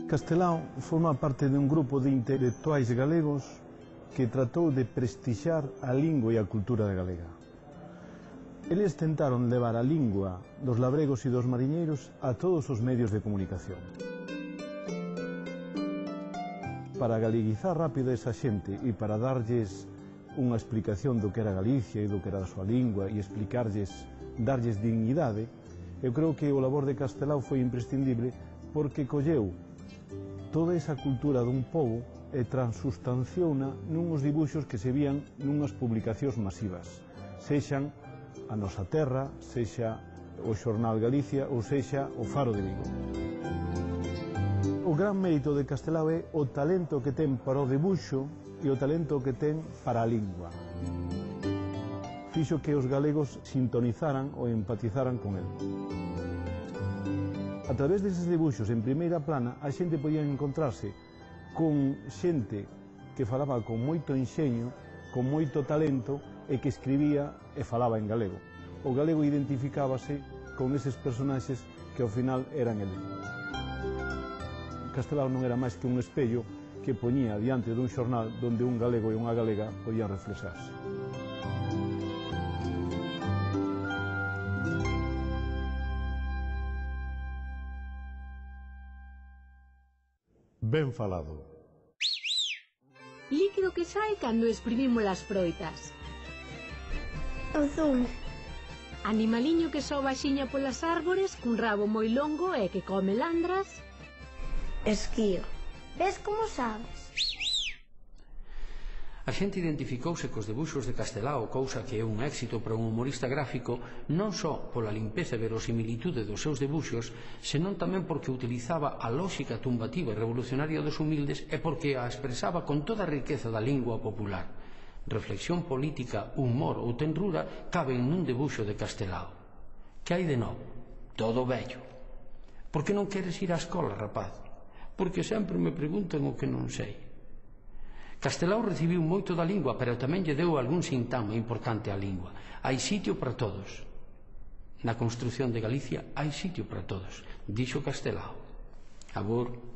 Castelao forma parte dun grupo de intelectuais galegos que tratou de prestixiar a lingua e a cultura galega. Eles tentaron levar a lingua dos labregos e dos mariñeiros a todos os medios de comunicación. Para galeguizar rápido a esa xente e para darlles unha explicación do que era Galicia e do que era a súa lingua e darlles dignidade, eu creo que o labor de Castelao foi imprescindible porque colleu toda esa cultura dun pobo e transustanciou-na nuns dibuixos que se vían nunhas publicacións masivas, sexan A Nosa Terra, sexa o Xornal Galicia ou sexa o Faro de Vigo. O gran mérito de Castelao é o talento que ten para o dibuixo e o talento que ten para a lingua. Fixo que os galegos sintonizaran ou empatizaran con el. A través deses dibuixos en primeira plana a xente podía encontrarse con xente que falaba con moito enxeño, con moito talento e que escribía e falaba en galego. O galego identificábase con eses personaxes que ao final eran ele. Castelao non era máis que un espello que poñía diante dun xornal donde un galego e unha galega podían reflexarse. Ben falado. Líquido que sae cando exprimimos as froitas. O zume. Animaliño que soba axiña polas árbores cun rabo moi longo e que come landras. Esquío. Ves como sabes? A xente identificouse cos debuxos de Castelao, cousa que é un éxito para un humorista gráfico non só pola limpeza e verosimilitude dos seus debuxos, senón tamén porque utilizaba a lóxica tumbativa e revolucionaria dos humildes e porque a expresaba con toda a riqueza da lingua popular. Reflexión política, humor ou tenrura caben nun debuxo de Castelao. Que hai de novo? Todo vello. Por que non queres ir á escola, rapaz? Porque sempre me preguntan o que non sei. Castelao recibiu moito da lingua, pero tamén lle deu algún sintama importante á lingua. Hai sitio para todos. Na construción de Galicia hai sitio para todos, dixo Castelao. Abur.